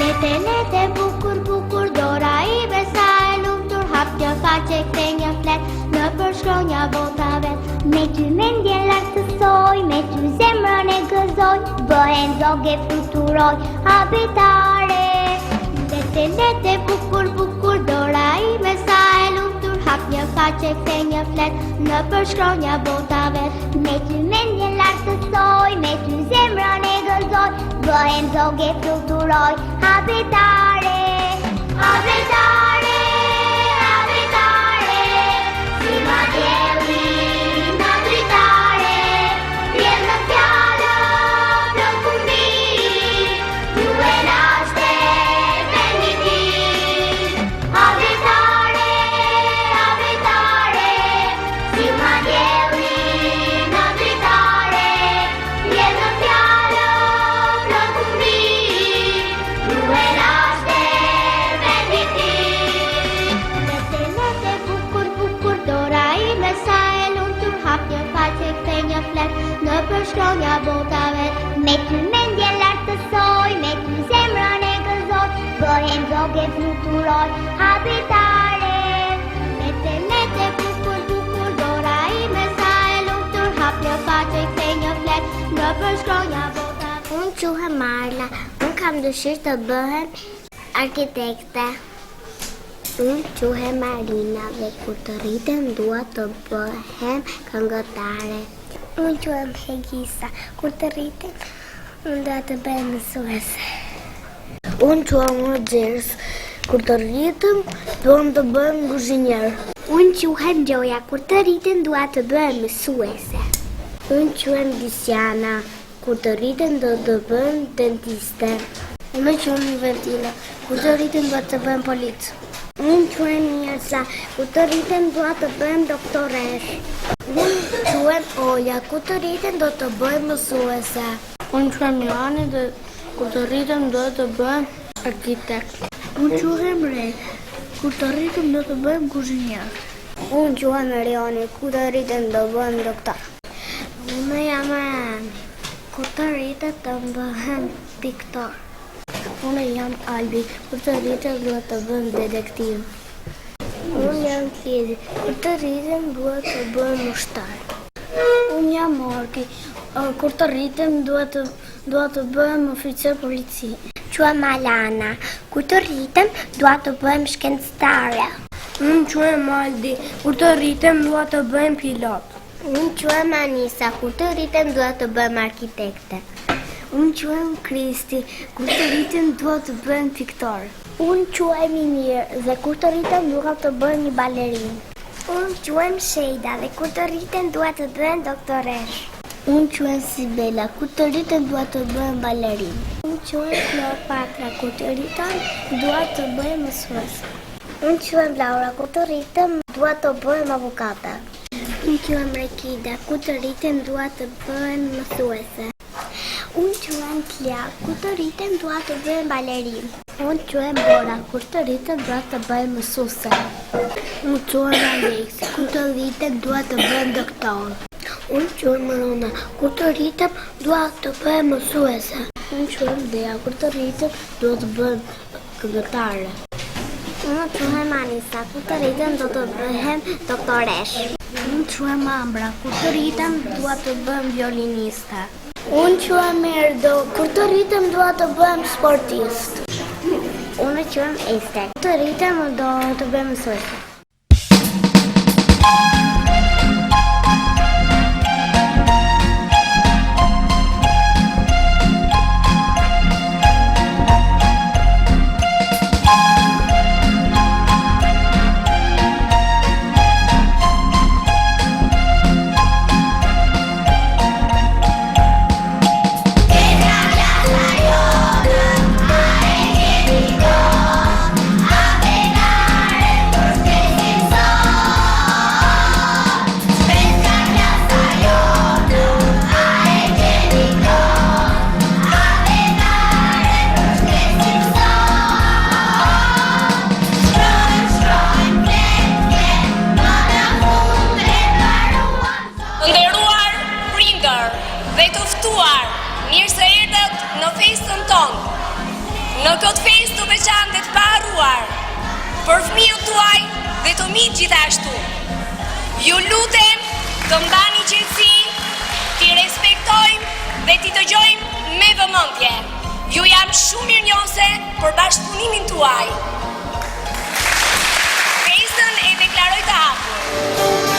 Lete bukur bukur dora ime sa e lumtur, hap një faqe kthe një flet në përshkronja bota vet. Me ty mendje lartësoj, me ty zemrën e gëzoj, bëhen zoge fluturoj, habitare. Lete bukur bukur dora ime sa e lumtur, hap një faqe kthe një flet në përshkronja bota vet. Me ty mendje lartësoj, me ty zemrën e gëzoj, bëhen zoge fluturoj, habitare. Habitare, habitare, si ma dielli në dritare, vjen në fjallë plëkumbi, ju e nashte venditi. Habitare, habitare, si ma dielli në dritare, vjen në fjallë plëkumbi, ju e nashte venditi. Lete bukur bukur dora ime sa e lumtur, hap një faqe kthe një flet në përshkronja bota vet. Me ty mendje lartësoj, me ty zemrën e gëzoj, bëhen zoge fluturoj, habitare. Lete bukur bukur dora ime sa e lumtur, hap një faqe kthe një flet në përshkronja bota vet. Unë quhem Marla, unë kam dëshirë të bëhem arkitekte. Unë quhem Marina dhe kur të rritem dua të bëhem këngëtare. Unë quhem Hegisa, kur të rritem unë dua të bëhem mësuese. Unë quhem Roxers, kur të rritem dua të bëhem kuzhinier. Unë quhem Gjoja, kur të rritem dua të bëhem mësuese. Unë quhem Disiana, kur të rritem do të bëhem dentiste. Unë quhem Ventina, kur të rritem dua të bëhem polic. Unë quhem Mirza, kur të rritem dua të bëhem doktoresh. Unë quhem Olja, kur të rritem do të bëhem mësuese. Unë quhem Milani dhe kur të rritem do të bëhem arkitekt. Unë quhem Re, kur të rritem do të bëhem kuzhinier. Unë quhem Rioni, kur të rritem do bëhem doktor. Unë jam Arani, kur të rritem të bëhem piktor. Unë jam Albi, kur të rritem dua të bëhem detektiv. Unë jam Kedi, kur të rritem dua të bëhem ushtar. Unë jam Morki, kur të rritem dua të bëhem oficer polici. Quhem Alana, kur të rritem dua të bëhem shkencëtare. Unë quhem Aldi, kur të rritem dua të bëhem pilot. Unë quhem Anisa, kur të rritem dua të bëhem arkitekte. Unë quhem Kristi, kur të rritem dua të bëhem piktor. Unë quhem Imir dhe kur të rritem dua të bëhem një balerin. Unë quhem Sheida dhe kur të rritem dua të bëhem doktoresh. Unë quhem Sibela, kur të rritem dua të bëhem balerin. Unë quhem Kleopatra, kur të rritem dua të bëhem mësuese. Unë quhem Laura, kur të rritem dua të bëhem avokate. Unë quhem Rekida, kur të rritem dua të bëhem mësuese. Unë quhem Klia, kur të rritem dua të bëhem balerin. Unë quhem Bora, kur të rritem dua të bëhem mësuese. Unë quhem Alex, kur të rritem dua të bëhem doktor. Unë quhem Rona, kur të rritem dua të bëhem mësuese. Unë quhem Dea, kur të rritem dua të bëhem këngëtare. Unë quhem Anisa, kur të rritem do të bëhem doktoresh. Unë quhem Ambra, kur të rritem dua të bëhem violiniste. Unë quhem Erdo, kur të rritem dua të bëhem sportist. Unë quhem Ester, kur të rritem do të bëhem mësuese. Në këtë festë të veçantë të paharruar, për fëmijët tuaj dhe të mi gjithashtu, ju lutem të mbani qetësi, t'i respektojmë dhe t'i dëgjojmë me vëmendje. Ju jam shumë mirënjohëse për bashkëpunimin tuaj. Festën e deklaroj të hapur.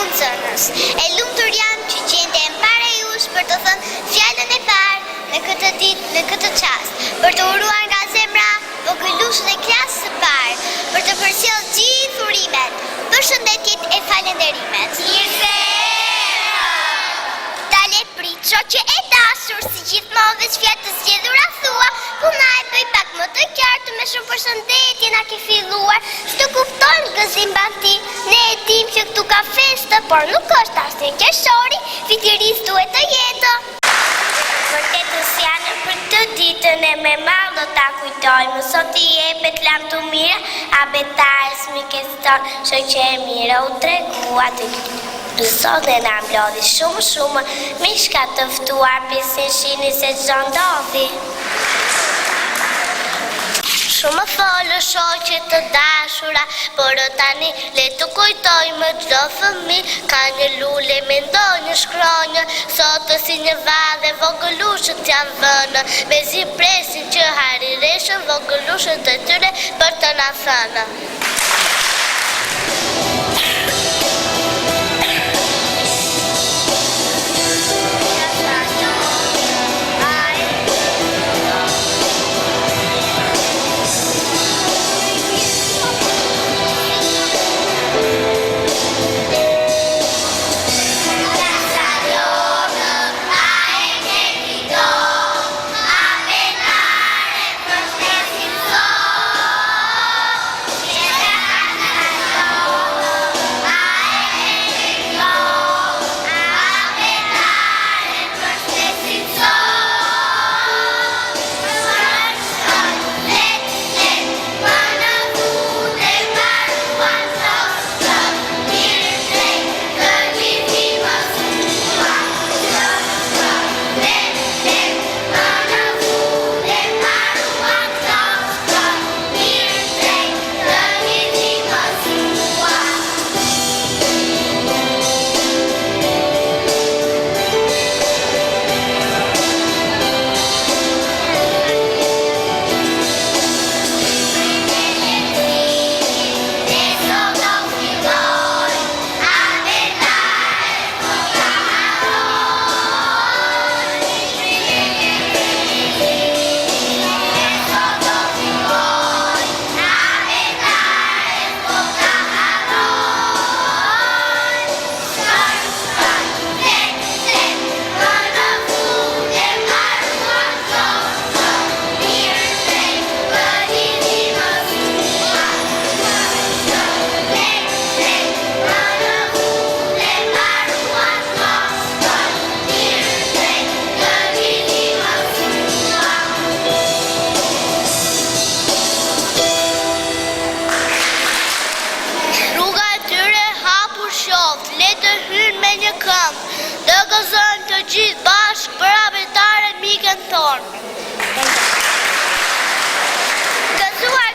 unë zënës. E lumtur jam që gjendem para jush për të thënë fjalën e parë në këtë ditë, në këtë çast, për të uruar nga zemra vogëlushën e klasës së parë, për të përcjellë gjithë urimet, përshëndetjet e falënderimet. Dale prit, shoqe e dashur, si gjithmonë veç fjalë të zgjedhura thua, ku na e bëj pak më të qartë me shumë përshëndetje na ke filluar. S'të kuptojmë gëzim banti, ne e dim që këtu ka festë, por nuk është asnjë qershori, fitiris duhet të jetë. Vërtetës janë për të ditën e me malë do ta kujtojmë, sot i jepet lam të mira, a betarës mikes tonë, shoqe e mira u tregua të sot e na mblodhi shumë, mishka të ftuar pisin shini se çdo ndodhi. Shumë folë shoqe të dashura, por tani le të kujtojmë çdo fëmijë ka një lule me ndonjë shkronjë, sot si një valle vogëlushët janë vënë, mezi presin që harireshën vogëlushët të tyre për të na thënë.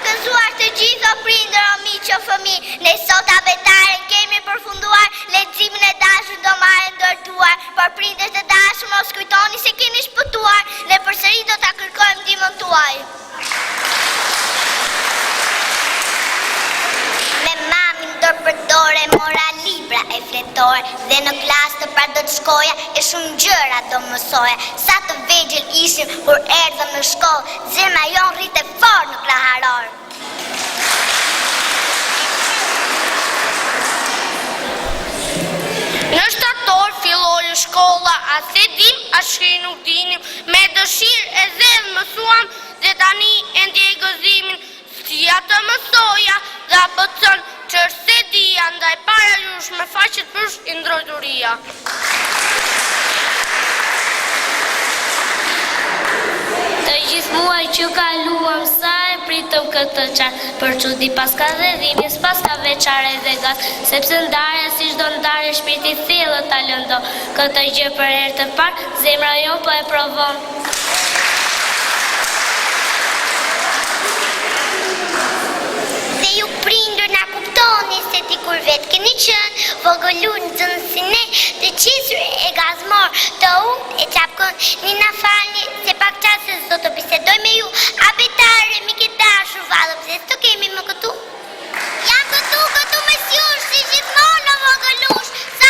Gëzuar të gjitha prindër o miq o fëmijë, ne sot abetaren kemi përfunduar, leximin e dashur do marrë ndërtuar, por prindërt e dashur mos kujtoni se keni shpëtuar, ne përsëri do ta kërkojmë ndihmën tuaj. Me mamin ndërpërdore mora libra e fletore, dhe në klasë të pra do të shkoja e shumë gjëra do mësoja. Sa të vegjël ishim kur erdhëm në shkollë, zemra jon rrite fort në kraharor. Në shtator filloi shkolla, a se dim, a shkri nuk dinim, me dëshirë e zedhë mësuam, dhe tani e ndjej gëzimin, si atë mësoja, dhe bëtën qërse dia, ndaj para jush me faqet përsh i ndrojturia. Të gjithë muaj që kaluam sa e pritëm këtë qatë, për që di paska dhe dhimis, paska veçare dhe gas, sepse ndarja si shdo ndarje shpirti thellë ta lëndo, këtë gjë për herë të parë, zemra jo po e provon. Dhe ju prindër na kuptoni se ti kur vetë keni qënë, vogëllur në zënësin e të qisur e gazmor, të unë e qapkon, një na falni se pak qasës do të bisedoj me ju, abetare, mi ke dashur valëm, se s'to kemi më këtu? Jam këtu me sjush, si gjithmonë o vogëllush, sa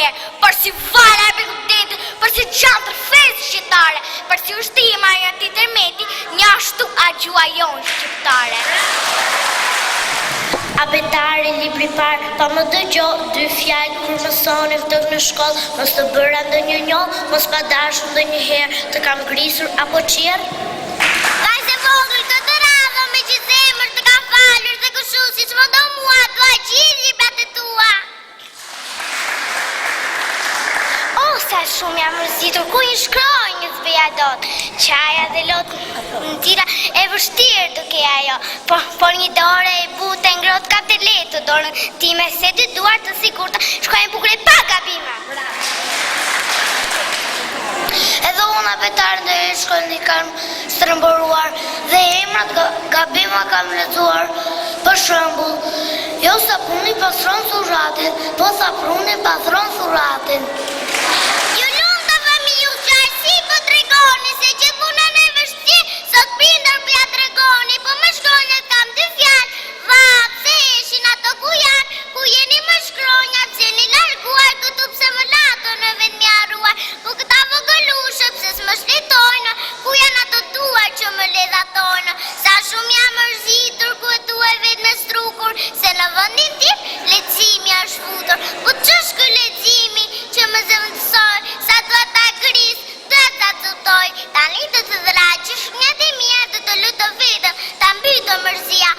njerë, për si vala e Bekutetit, për si gjantër fesë shqiptare, për si ushtima e ati tërmeti, një ashtu a gjua jonë shqiptare. Abetare, libri par, pa më dëgjo, dy fjallë kur mësoni vdëk në shkollë, mos të bëra ndë një njollë, mos pa dashur ndë një herë, të kam grisur apo qirë. Vajze vogël të të radhë, me që zemër të ka falur dhe këshu, si që më do mua, dua gjithë librat e tua. Sa shumë jam mërzitur, ku i shkroj një zbeja dot, qaja dhe lot në tira e vështirë duke ajo, por një dore e bute ngrot ka të letë, dorën time se dy duar të sigurta, shkojnë bukre pa gabima. Edhe unë apetarën dhe e shkollë një kam strëmbëruar dhe emrat gabima kam lezuar. Për shembull, jo sapuni pastron suratin, po sapuni pastron suratin. Ju lutem të familju qarësi po tregoni se që punën e vështirë sot prindër po ja tregoni, po më shkronjat kam dy fjalë, vap se ishin ato ku janë, ku jeni më shkronjat, se një larguar këtu pse më lato në vetë mi arruar, po këta vogëlushë pse s'më shletojnë, ku janë ato duar që më ledhatojnë, sa shumë jam mërzitur ku e tu e vetë me strukur, se në vëndin tim leximi është futur, po ç'është ky leximi që më zëvendësoj, sa dua ta gris, dua ta tutoj, tani të të dhraj që shknjat e mia të të lutë vetëm, ta mbytë mërzia,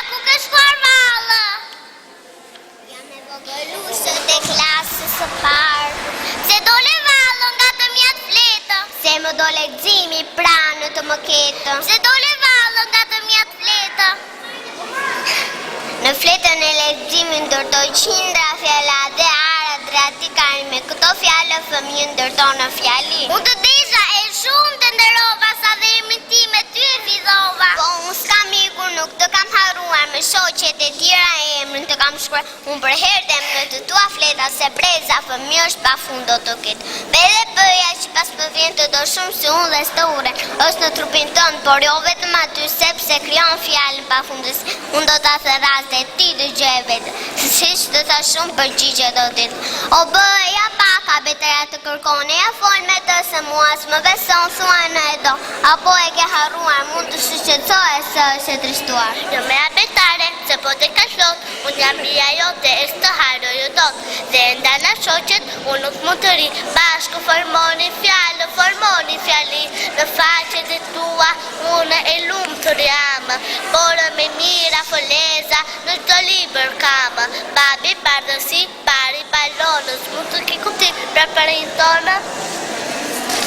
ku ke shkuar vallë? Jam e vogëlushë te klasës së parë, se dole vallë nga të mjat fletë, se më do leximi pranë të më ketë, se dole vallë nga të mjat fletë. Në fletën e leximit ndërtoj qindra fjala dhe ara dratikan me këto fjallë fëmijë ndërton në fjali. Unë të desha e shumë të nderova sa dhe emrin tim e ty e fidhova. Po unë s'kam ikur, nuk të kam harruar me shoqet e tjera e emrin të kam shkruar. Unë për herë në të tua fleta se breza fëmijë është pa fund do të ketë. Bele bëja që pas më vjen të do shumë si unë dhe së ure, është në trupin tënë, por jo vetëm aty sepse kryon fjallën pa fundës. Unë do ta thëras dhe ti dëgjoj vetë, se siç të tha shumë përgjigje do ditë. O bëja paka betëra të kërkoni, ja fol me të se mua s'më beson thuaj në e do, apo e ke harruar, mund të shqetësoje se është e trishtuar. Jo me abetare, se po të ka thot, unë jam bia jote e s'të harroju dot, dhe nda në shoqet, unë nuk mund të ri, bashku formoni fjali, në faqet e tua, unë e lumë të rjama, porë me mira foleza, në çdo libër kam, babi bardësi, pari balonës, mund të ki kupti pra parin tonë?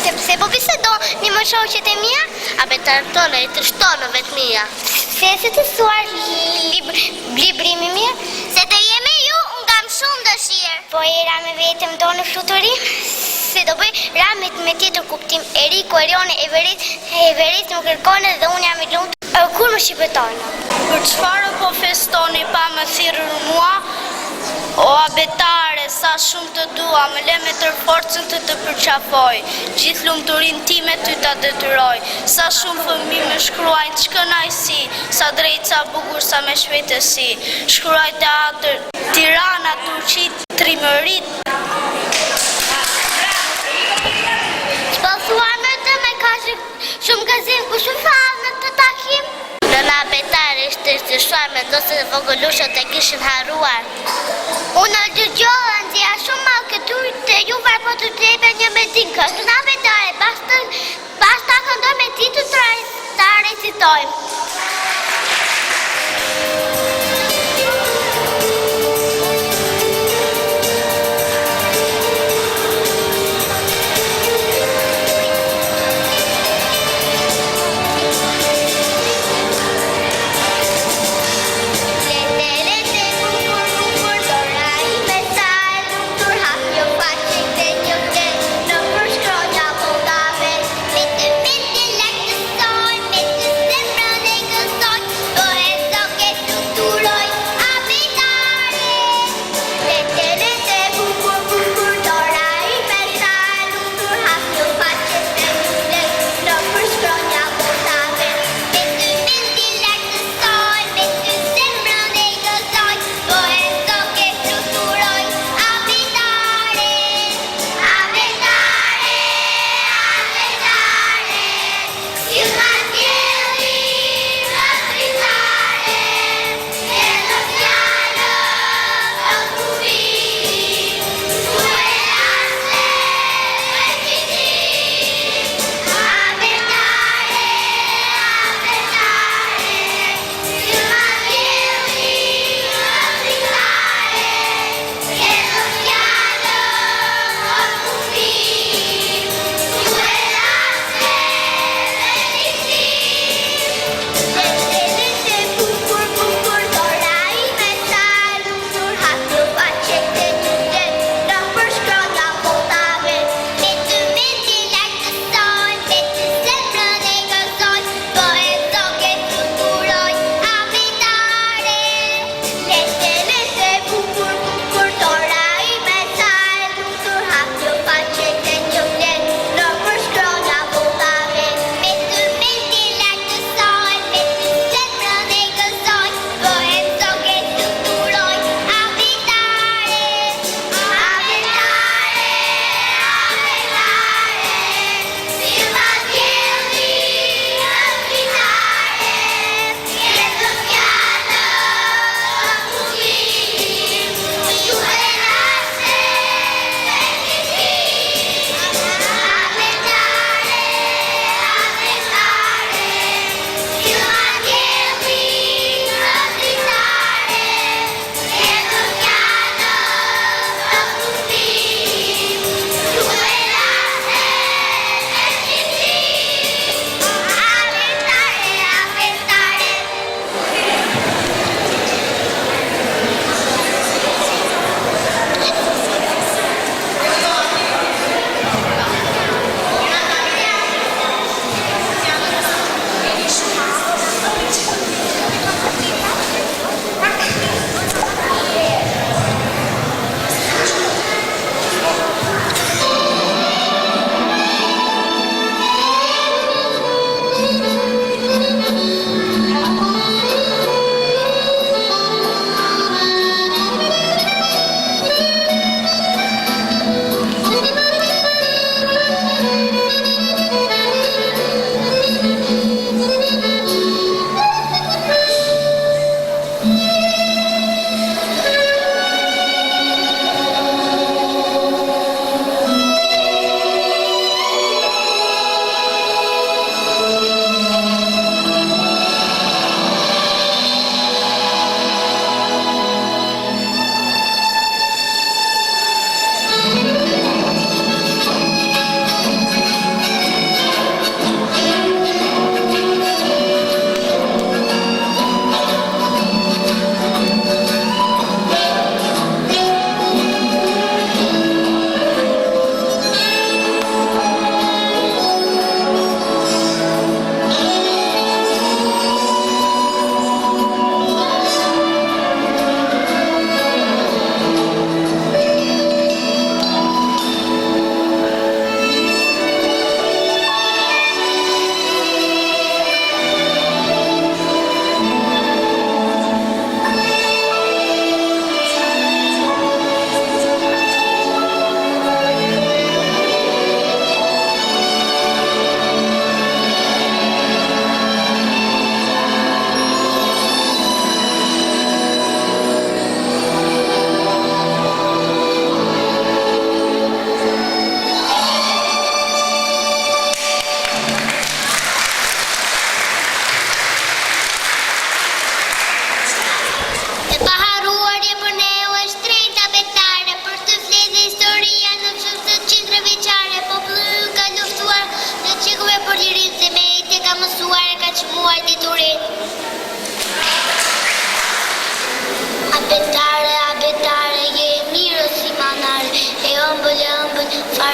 Sepse po pse do një më shoqet e mia? Abetarën tonë e të shtonë vetë mia. Se të thuar librimi mirë, se të jeme ju, unë kam shumë dëshirë. Po era me vetëm do në fluturim, se do bëj ramit me tjetër kuptim, Eriko, Erione, Everit më kërkone dhe unë jam i lumt. Kur më shqipetojnë? Për çfarë po festoni pa më thirrur mua? O abetare, sa shumë të dua, më le me tërë forcën të përqafoj, gjithë lumëturin time ty ta detyroj, sa shumë fëmijë me shkruajnë ç'kënaqësi, sa drejt sa bukur sa me shpejtësi, shkruaj teatër, Tirana, Turqi, Trimërit. Ç'po thua me të me ka shumë gazim, ku shumë falë në të takim? Në në abetare ishte të shuar me ndo se vogëlushët e kishin harruar. Unë dëgjova nxjerrja shumë mal këtu te ju varpo të trepe një metin kështu në abetare, basta këndoj me ti të recitojmë.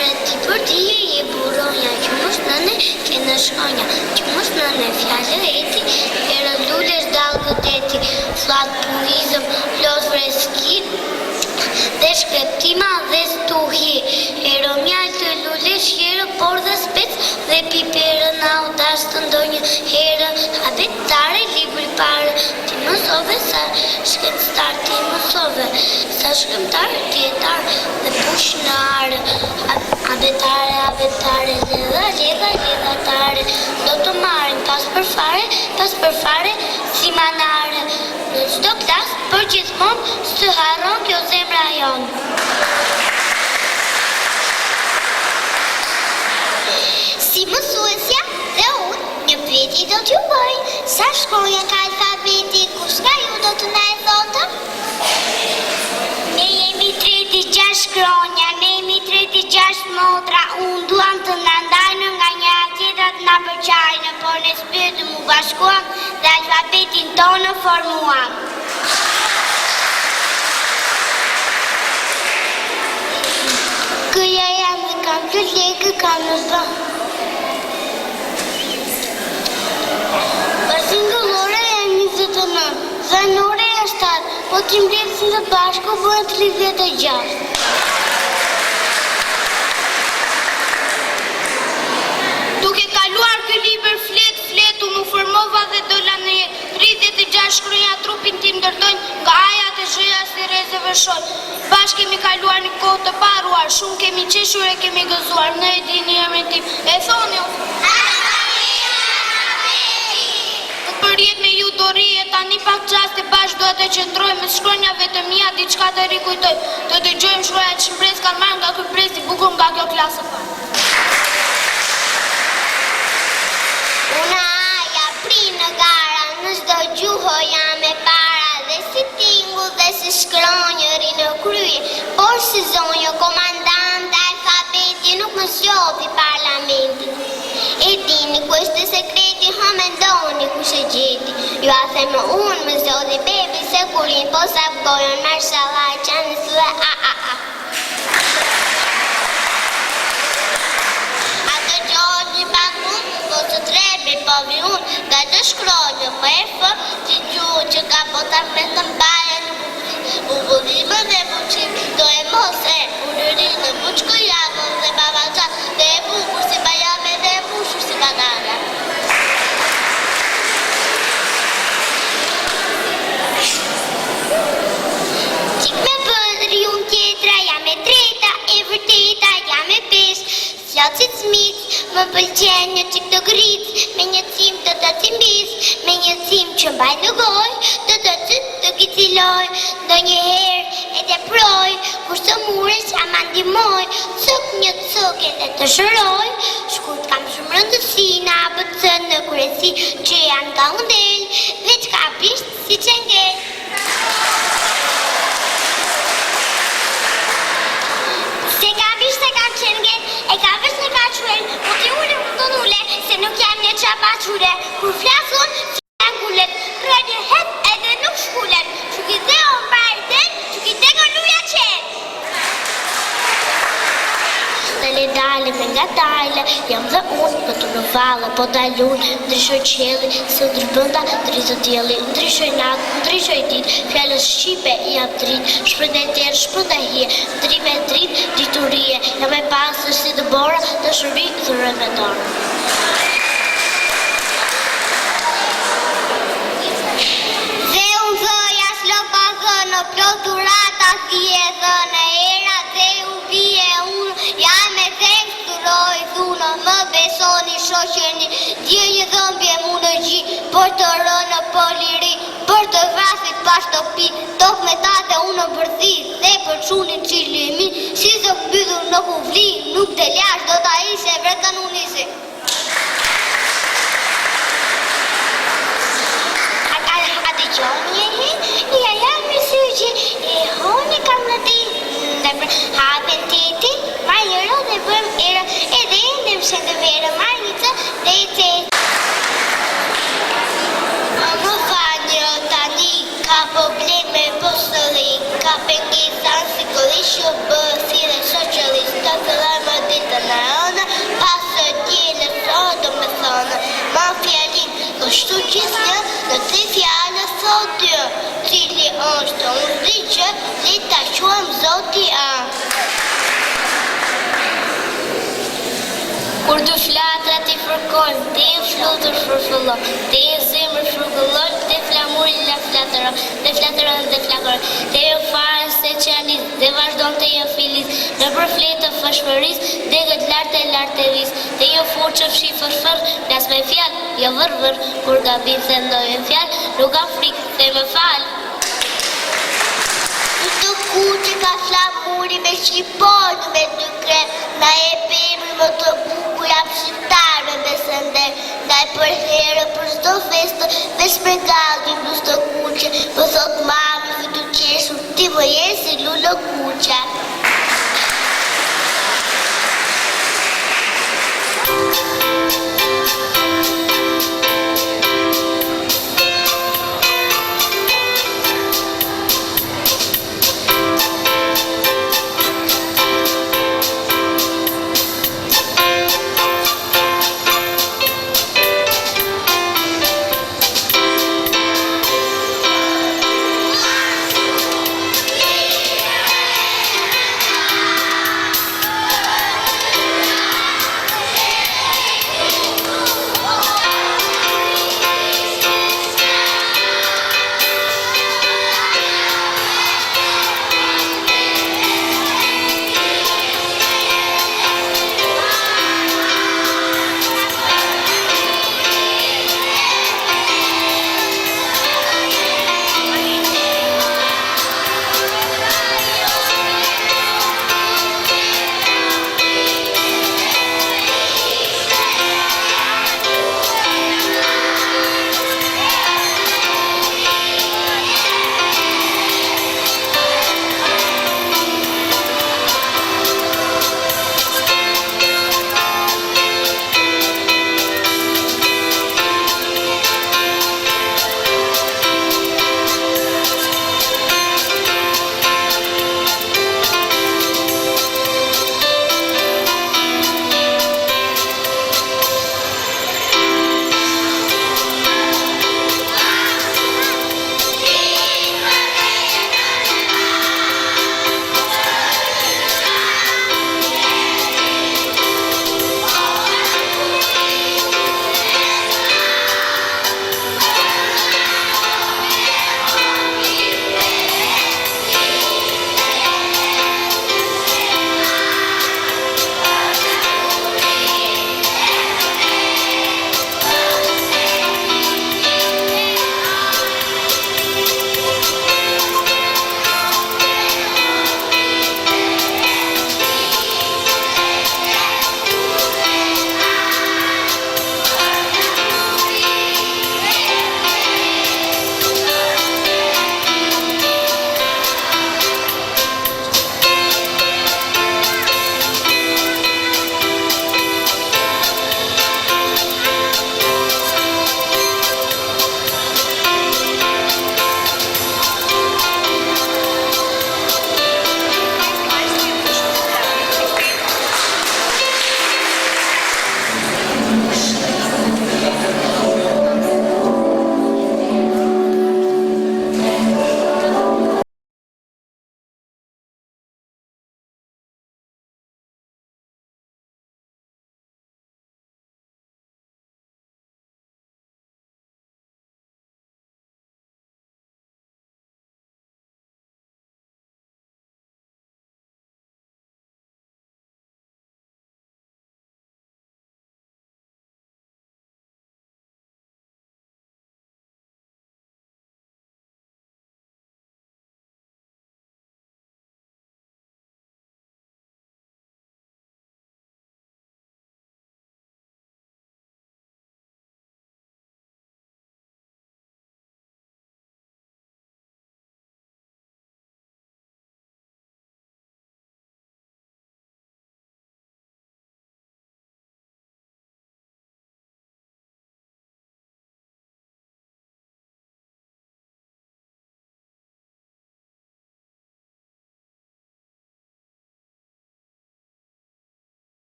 fare ti për ti je buronja, që mos nëne ke në shkonja, që mos nëne fjallë reti, herë lullesh dalë gëteti, flatë purizëm, los freskit, dhe shkreptima dhe stuhi, herë mjallë të lullesh, herë por dhe spec, dhe piperën audash të ndonjë, herë abetare, libri pare, ti mësove, sa shkenstar ti mësove, sa shkemtar, tjetar, dhe pushnare, abetare, ledha, do të marrin pas për fare, si manare, në çdo klas, për gjithmonë, së harron kjo zemra jonë. Si mësuesja dhe unë, një pyetje do t'ju bëj, sa shkronja ka alfabeti, kush nga ju do të na e thotë? Ne jemi 36 shkronja, ne jemi 36 motra, unë duam të na ndajnë nga një tjetër të na përqajnë, por ne s'pyetëm u bashkuam dhe alfabetin tonë formuam. Këja jam dhe kam të lekë, kam në bëmë. Singëllore e 29, zanore e 7, po t'i mbledhë në bashku bëhen 36. Duke kaluar ky libër fletu më formova dhe dola në 36 shkronja trupin tim ndërdojnë nga ajat e zhëja si rezeve shon. Bashkë kemi kaluar një kohë të paruar, shumë kemi qeshur e kemi gëzuar, në e dini emrin tim. E thoni o? Përjet me ju dori e tani pak qaste bashkë do të qëndrojmë me shkronjave të mia diçka të rikujtoj. Do të dëgjojmë shkronjat që shpres kanë marrë nga ky pres i bukur nga kjo klasë parë. Una aja pri në gara, në çdo gjuhë jam e para, dhe si tingull dhe si shkronjëri në krye, por si zonjë komandant alfabeti nuk më shofi parlamenti. E dini questi segreti, ha mendoni kush e gjeti. Ju a them unë më zoti bebi se kurin po sa gojën marshallah qanë së a. Ato gjohë një bakun, po të trebi po vi unë, nga të shkronjë po e fë, që gjuhë që ka po ta me të mbaje në u budime dhe buqim, do e mos e urërinë, buqko javën dhe babaqa, dhe e bukur si bajame dhe e bushur si banana. Qik me bëndri unë tjetra, jam e drejta, e vërteta, jam e pesh, flacit smic, më pëlqen një qik të gric, me një cim të të cimbis, me një cim që mbaj në goj, të kiciloj, do një her e të proj, kur së muresh ama ndimoj, cëk një cëk e të shëroj, shkurt kam shumë rëndësi në abëcën në kuresi, që janë ka undel, veç ka bisht si qengel. Se ka bisht se kam qengel, e ka vesh në ka quen, po t'i ule më të nule, se nuk jam një qapa qure, kur flasun, që janë kullet, rënjë het edhe nuk shkullet, që ki dhe o mbarë den, që ki dhe gëlluja qenë. Dale me nga dale, jam dhe unë, në të në valë, po dalun, ndryshoj qeli, se ndryrbënda, ndryshoj djeli, ndryshoj natë, ndryshoj dit, fjallës shqipe, jam drit, shpërndaj tjerë, shpërndaj hje, drime drit, diturie, jam e pasër si të bora, të shërbi, thërën me dorë. Dhe unë dhëja shloka dhënë, ploturata thje dhënë, era dhe u bie unë, jam e dhejmë sturoj dhunë, më besoni shoqeni, dje një dhëmbje mu në gji, për të rënë për liri, për të vrasit pas të pi, tok me tate unë në bërthi, dhe për qunin qilimi, si zë këbydur në huvli, nuk të ljash do t'a ishe vretën unë ishe. A të gjohë njëhe, ja jam në syqe, e honi kam në ti, hapen teti, marjëro dhe bëm erë, edhe endem shëndë verë, marjëtë dhe i teti. Më fanjë tani, ka probleme postëri, ka pengisan si këllishë bësi dhe shoqëris, të fëllaj më dhe fërfëllon, te e zemër frugëllon, te flamuri la flatëron, te flatëron dhe flakëron, te e farën se qanis, dhe vazhdon të jo filis, në përfletë të fëshmëris, dhe gët lartë e vis, te jo furë që fshi fërfër, plas me fjallë, jo vërvër, kur gabim se ndojën fjallë, nuk ka frikë, se më falë. Të kuqe ka flamuri me shqiponu me dy krem, na e pemër më të bukur jam shqiptar me besënder, ndaj për herë për çdo festë, veç për gallin blues të kuqe, më thot mami, fitu qeshur, ti më je si lulo kuqe.